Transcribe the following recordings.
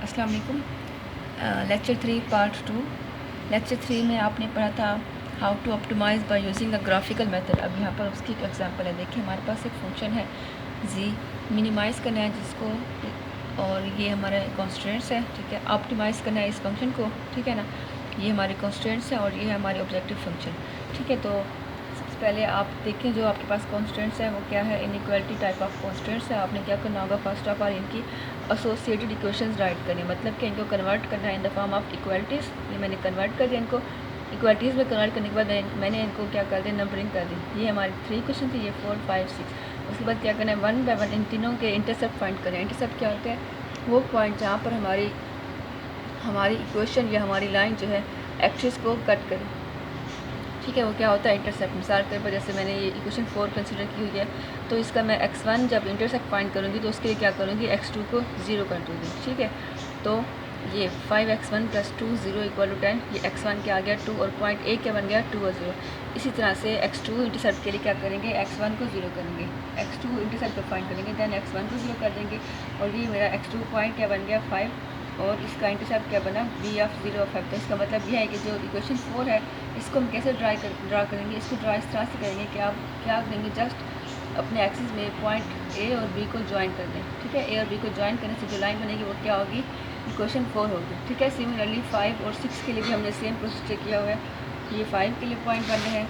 अस्सलाम वालेकुम। Lecture 3 part 2। Lecture 3 में आपने पढ़ा था how to optimise by using a graphical method. अब यहाँ पर उसकी एक एग्जांपल है। देखिए हमारे पास एक फंक्शन है जी, मिनिमाइज़ करना है जिसको, और ये हमारे कॉन्स्टेंट्स है, ठीक है। ऑप्टिमाइज़ करना है इस फंक्शन को, ठीक है ना। ये हमारे कॉन्स्टेंट्स हैं और ये है हमारे ऑब्जेक्टिव फंक्शन, ठीक है। तो सबसे पहले आप देखें जो आपके पास कॉन्स्टेंट्स है वो क्या है, इनइक्वालिटी टाइप ऑफ कॉन्स्टेंट्स है। आपने क्या करना होगा, फर्स्ट ऑफ ऑल इनकी एसोसिएटेड इक्वेशंस राइट करनी, मतलब कि इनको कन्वर्ट करना है in the form of equalities. ये मैंने कन्वर्ट कर दिया इनको इक्वालिटीज़ में। कन्वर्ट करने के बाद मैंने इनको क्या कर दिया, नंबरिंग कर दी। ये हमारी 3 क्वेश्चन थी, ये 4, 5, 6। उसके बाद क्या करना है, 1 बाय 1 इन तीनों के इंटरसेप्ट फाइंड करें। इंटरसेप्ट क्या होते हैं, वो पॉइंट जहाँ पर हमारी इक्वेशन या हमारी लाइन जो है एक्सिस को कट करे, ठीक है। वो क्या होता है, इंटरसेप्ट। मिसाल के तौर, जैसे मैंने ये इक्वेशन 4 कंसिडर की हुई है, तो इसका मैं x1 जब इंटरसेप्ट फाइंड करूँगी तो उसके लिए क्या करूँगी, x2 को 0 कर दूँगी, ठीक है। तो ये 5x1 + 2 0 = 10। ये x1 क्या आ गया 2, और पॉइंट ए क्या बन गया 2 और 0। इसी तरह से x2 इंटरसेप्ट के लिए क्या करेंगे, x1 को 0 करेंगे, x2 इंटरसेप्ट को फाइंड करेंगे, देन x1 को 0 कर देंगे, और ये मेरा x2 पॉइंट क्या बन गया 5, और इसका इंटरसेप्ट क्या बना b(0)(5). तो इसका मतलब यह है कि जो इक्वेशन 4 है इसको हम कैसे ड्रा करेंगे। इसको ड्रा इस तरह से करेंगे कि आप क्या करेंगे, जस्ट अपने एक्सिस में पॉइंट ए और बी को ज्वाइन कर दें, ठीक है। ए और बी को ज्वाइन करने से जो लाइन बनेगी वो क्या होगी, इक्वेशन 4 होगी, ठीक है। सिमिलरली 5 और 6 के लिए भी हमने सेम प्रोसीजर किया हुआ है। ये 5 के लिए पॉइंट बन रहे हैं,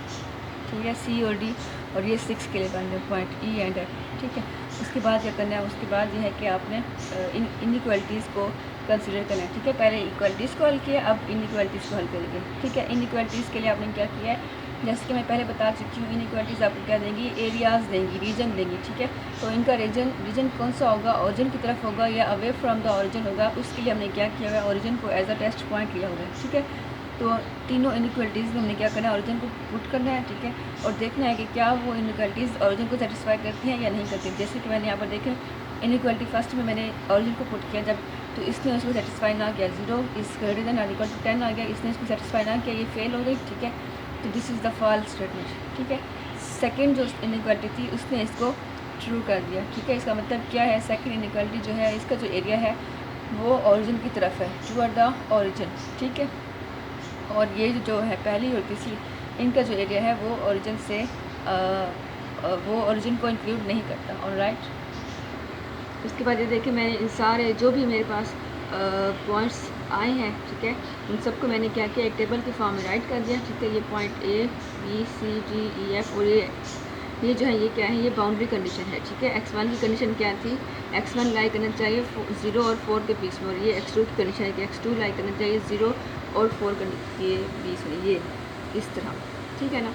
ठीक है, सी और डी, और ये 6 के लिए बन रहे हैं पॉइंट ई एंड एफ, ठीक है। उसके बाद क्या करना है, उसके बाद ये है कि आपने इनइक्वालिटीज़ को कंसिडर करना है, ठीक है। पहले इक्वालिटीज़ को हल किया, अब इनइक्वालिटीज़ को हल करेंगे, ठीक है। इनइक्वालिटीज़ के लिए आपने क्या किया है, जैसे कि मैं पहले बता चुकी हूँ, इनइक्वालिटीज़ आपको क्या देंगी, एरियाज़ देंगी, रीजन देंगी, ठीक है। तो इनका रीजन कौन सा होगा, ओरिजिन की तरफ होगा या अवे फ्रॉम द ओरिजिन होगा। उसके लिए हमने क्या किया हुआ है, ओरिजिन को एज अ टेस्ट पॉइंट लिया हुआ है, ठीक है। तो तीनों इनइक्वालिटीज़ में हमने क्या करना है, ओरिजिन को पुट करना है, ठीक है, और देखना है कि क्या वो इनइक्वालिटीज़ ओरिजिन को सेटिस्फाई करती हैं या नहीं करती। जैसे कि मैंने यहाँ पर देखें, इनइक्वालिटी फर्स्ट में मैंने ओरिजिन को पुट किया, जब तो इसने उसको सेटिस्फाई ना किया, 0 > 10 आ गया, इसने इसको सेटिस्फाई ना किया, ये फेल हो गई, ठीक है। तो this is the false statement, ठीक है। सेकंड जो इनइक्वालिटी थी उसने इसको ट्रू कर दिया, ठीक है। इसका मतलब क्या है, सेकंड इनइक्वालिटी जो है इसका जो एरिया है वो ओरिजिन की तरफ है, टुवर्ड द ओरिजिन, ठीक है। और ये जो है पहली और तीसरी, इनका जो एरिया है वो ओरिजिन से वो ओरिजिन को इंक्लूड नहीं करता, ऑलराइट। उसके बाद ये देखिए, मैंने इन सारे जो भी मेरे पास पॉइंट्स आए हैं, ठीक है, उन सबको मैंने क्या किया, एक टेबल के फॉर्म में राइट कर दिया, ठीक है। ये point A B C D E F, और ये जो है ये क्या है, ये बाउंड्री कंडीशन है, ठीक है। x1 की कंडीशन क्या थी, x1 लाई करना चाहिए 0 और 4 के बीच में, और ये x2 की कंडीशन है कि x2 लाई करना चाहिए 0 और 4 के बीच में, ये इस तरह, ठीक है ना।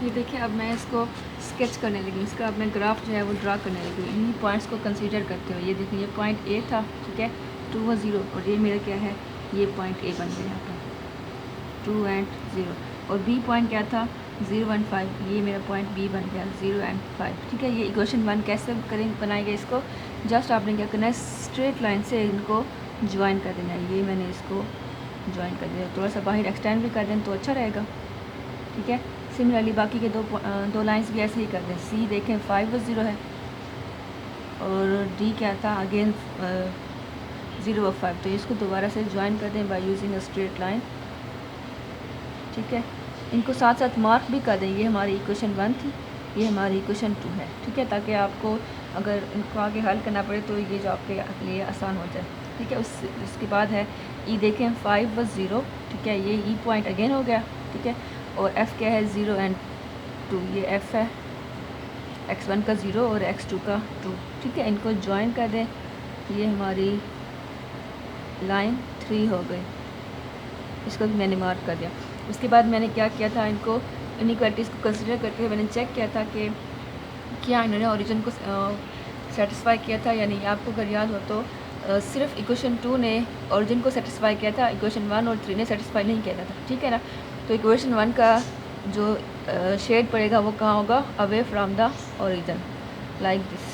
ये देखिए, अब मैं इसको स्केच करने लगी, इसका अब मैं ग्राफ जो है वो ड्रा करने लगी इन्हीं पॉइंट्स को कंसीडर करते हुए। ये देखिए, ये पॉइंट ए था, ठीक है, 2 और 0, और ये मेरा क्या है, ये पॉइंट ए बन गया यहाँ पर 2 एंड 0, और बी पॉइंट क्या था 0 1 5, ये मेरा पॉइंट बी बन गया 0 एंड 5, ठीक है। ये इक्वेशन 1 कैसे बनाएंगे इसको, जस्ट आपने क्या करना है, स्ट्रेट लाइन से इनको ज्वाइन कर देना है। ये मैंने इसको ज्वाइन कर दिया, थोड़ा सा बाहर एक्सटेंड भी कर दें तो अच्छा रहेगा, ठीक है। सिमिलरली बाकी के दो लाइंस भी ऐसे ही कर दें। सी देखें 5 और 0 है, और डी क्या था अगेन 0 और 5, तो इसको दोबारा से ज्वाइन कर दें bye using a straight line, ठीक है। इनको साथ साथ मार्क भी कर दें, ये हमारी इक्वेशन 1 थी, ये हमारी इक्वेशन 2 है, ठीक है, ताकि आपको अगर इनको आगे हल करना पड़े तो ये जो आपके लिए आसान हो जाए, ठीक है। उसके बाद है ई देखें 5 और 0, ठीक है, ये ई पॉइंट अगेन हो गया, ठीक है, और एफ़ क्या है 0 एंड 2, ये एफ़ है x1 का 0 और x2 का 2, ठीक है। इनको ज्वाइन कर दें, ये हमारी लाइन 3 हो गई, इसको भी मैंने मार्क कर दिया। उसके बाद मैंने क्या किया था, इनको इनइक्वालिटीज़ को कंसिडर करते हुए मैंने चेक किया था कि क्या इन्होंने ओरिजिन को सेटिस्फाई किया था या नहीं। आपको अगर याद हो तो सिर्फ इक्वेशन 2 ने ओरिजिन को सेटिस्फाई किया था, इक्वेशन 1 और 3 ने सेटिस्फाई नहीं किया था, ठीक है ना। तो इक्वेशन 1 का जो शेड पड़ेगा वो कहाँ होगा, away from the origin, like this,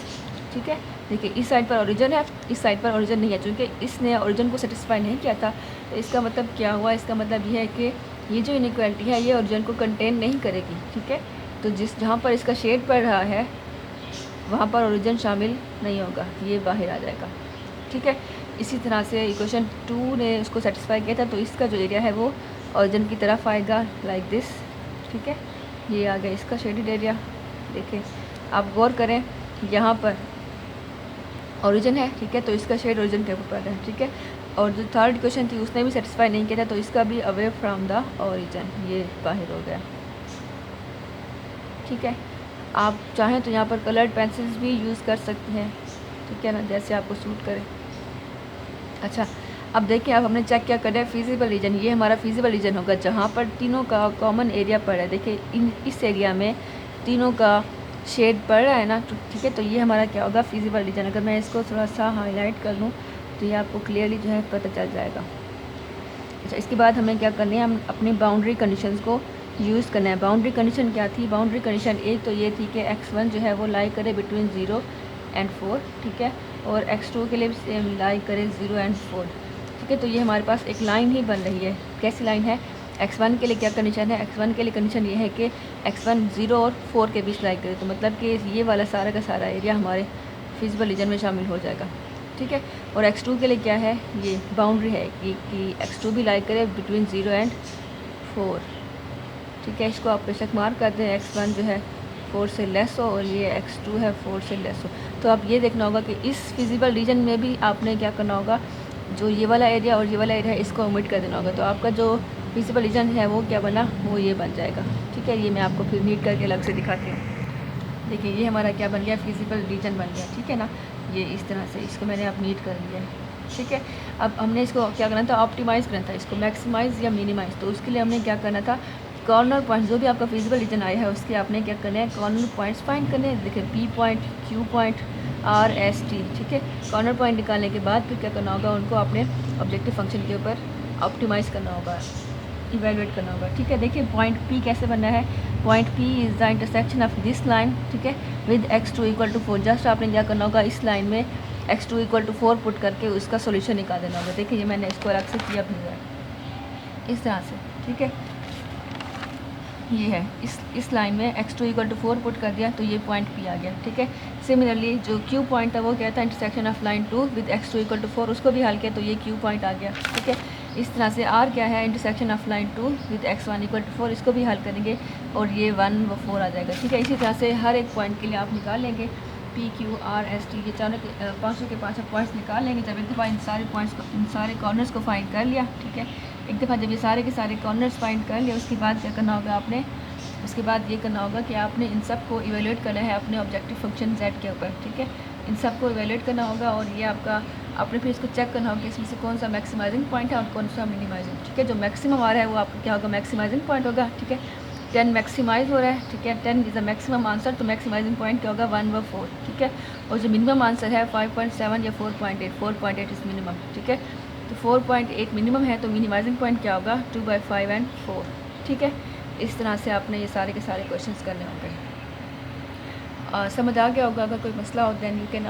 ठीक है। देखिए, इस साइड पर ओरिजिन है, इस साइड पर ओरिजिन नहीं है, क्योंकि इसने ओरिजिन को सेटिस्फाई नहीं किया था। तो इसका मतलब क्या हुआ, इसका मतलब ये है कि ये जो इनइक्वालिटी है ये ओरिजिन को कंटेन नहीं करेगी, ठीक है। तो जहाँ पर इसका शेड पड़ रहा है वहाँ पर ओरिजिन शामिल नहीं होगा, ये बाहर आ जाएगा, ठीक है। इसी तरह से इक्वेशन 2 ने उसको सेटिस्फाई किया था, तो इसका जो एरिया है वो ओरिजिन की तरफ आएगा लाइक दिस। ठीक है, ये आ गया इसका शेडेड एरिया। देखें आप गौर करें, यहाँ पर ओरिजिन है, ठीक है, तो इसका शेड ओरिजिन के ऊपर है। ठीक है, और जो थर्ड इक्वेशन थी उसने भी सेटिस्फाई नहीं किया था, तो इसका भी अवे फ्रॉम द ओरिजिन, ये बाहर हो गया। ठीक है, आप चाहें तो यहाँ पर कलर्ड पेंसिल्स भी यूज़ कर सकते हैं, ठीक है ना, जैसे आपको सूट करे। अच्छा, अब देखिए, अब हमने चेक क्या कर रहा है फिजिबल रीजन। ये हमारा फिजिबल रीजन होगा जहाँ पर तीनों का कॉमन एरिया पड़ रहा है। देखिए इस एरिया में तीनों का शेड पड़ रहा है ना, तो ठीक है, तो ये हमारा क्या होगा फिजिबल रीजन। अगर मैं इसको थोड़ा सा हाईलाइट कर लूँ तो ये आपको क्लियरली जो है पता चल जाएगा। अच्छा, इसके बाद हमें क्या करनी है, हम अपनी बाउंड्री कंडीशंस को यूज़ करना है। बाउंड्री कंडीशन क्या थी? बाउंड्री कंडीशन एक तो ये थी कि x1 जो है वो लाई करे बिटवीन 0 एंड 4, ठीक है, और x2 के लिए भी सेम लाई करे 0 एंड 4। ठीक है, तो ये हमारे पास एक लाइन ही बन रही है। कैसी लाइन है? x1 के लिए क्या कंडीशन है? x1 के लिए कंडीशन ये है कि x1 0 और 4 के बीच लाई करे, तो मतलब कि ये वाला सारा का सारा एरिया हमारे फिजिबल रीजन में शामिल हो जाएगा। ठीक है, और x2 के लिए क्या है? ये बाउंड्री है कि x2 भी लाई करे बिटवीन 0 एंड 4। ठीक है, इसको आप बेशक मार्क कर दें, x1 जो है 4 से लेस हो और ये x2 है 4 से लेस हो। तो आप ये देखना होगा कि इस फिजिबल रीजन में भी आपने क्या करना होगा, जो ये वाला एरिया और ये वाला एरिया है इसको ओमिट कर देना होगा। तो आपका जो फिजिबल रीजन है वो क्या बना, वो ये बन जाएगा। ठीक है, ये मैं आपको फिर नीट करके अलग से दिखाती हूँ। देखिए ये हमारा क्या बन गया, फिजिबल रीजन बन गया। ठीक है ना, ये इस तरह से इसको मैंने अब नीट कर लिया है। ठीक है, अब हमने इसको क्या करना था, ऑप्टिमाइज़ करना था, इसको मैक्सिमाइज़ या मिनिमाइज़। तो उसके लिए हमने क्या करना था, कॉर्नर पॉइंट जो भी आपका फिजिबल रीजन आया है उसके आपने क्या करना है, कॉर्नर पॉइंट्स फाइंड करने हैं। देखिए P point, Q point, R, S, T। ठीक है, कॉर्नर पॉइंट निकालने के बाद फिर क्या करना होगा, उनको अपने ऑब्जेक्टिव फंक्शन के ऊपर ऑप्टिमाइज़ करना होगा, इवेलुएट करना होगा। ठीक है, देखिए पॉइंट P कैसे बनना है, point P is the intersection of this line, ठीक है, with x2 equal to 4। Just आपने क्या करना होगा, इस लाइन में x2 इक्वल टू 4 पुट करके उसका सोल्यूशन निकाल देना होगा। देखिए ये मैंने इसको अलग से किया भी हुआ है इस तरह से। ठीक है, ये है इस लाइन में x2 इक्वल टू 4 पुट कर दिया तो ये पॉइंट P आ गया। ठीक है, सिमिलरली जो Q पॉइंट था वो क्या था, intersection of line 2 with x2 equal to 4, उसको भी हल किया तो ये Q पॉइंट आ गया। ठीक है, इस तरह से R क्या है, intersection of line 2 with x1 equal to 4, इसको भी हल करेंगे और ये 1 व 4 आ जाएगा। ठीक है, इसी तरह से हर एक पॉइंट के लिए आप निकाल लेंगे P, Q, R, S, T, ये चारों के 500 के 500 पॉइंट्स निकाल लेंगे। जब एक दफ़ा इन सारे पॉइंट्स को, इन सारे कॉर्नर्स को फाइंड कर लिया, ठीक है, एक दफ़ा जब ये सारे के सारे कॉर्नर्स फाइंड कर लिया उसके बाद क्या करना होगा आपने, उसके बाद ये करना होगा कि आपने इन सब को इवेलुएट करना है अपने ऑब्जेक्टिव फंक्शन z के ऊपर। ठीक है, इन सब को इवेलुएट करना होगा और ये आपका आपने फिर इसको चेक करना होगा कि इसमें से कौन सा मैक्सिमाइजिंग पॉइंट है और कौन सा मिनिमाइजिंग। ठीक है, जो मैक्सिमम आ रहा है वो आपका क्या होगा, मैक्सिमाइजिंग पॉइंट होगा। ठीक है, 10 मैक्सिमाइज हो रहा है, ठीक है, 10 इज़ द मैक्सिमम आंसर, तो मैक्सिमाइजिंग पॉइंट क्या होगा, 1 व 4। ठीक है, और जो मिनिमम आंसर है 5.7 या 4.8, 4.8 इज़ मिनिमम। ठीक है, तो 4.8 मिनिमम है, तो मिनिमाइजिंग पॉइंट क्या होगा, 2/5 एंड 4। ठीक है, इस तरह से आपने ये सारे के सारे क्वेश्चंस करने होंगे। समझ आ गया होगा। अगर कोई मसला हो then you can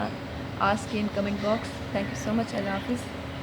ask in comment box. Thank you so much. अल्लाह हाफिज़।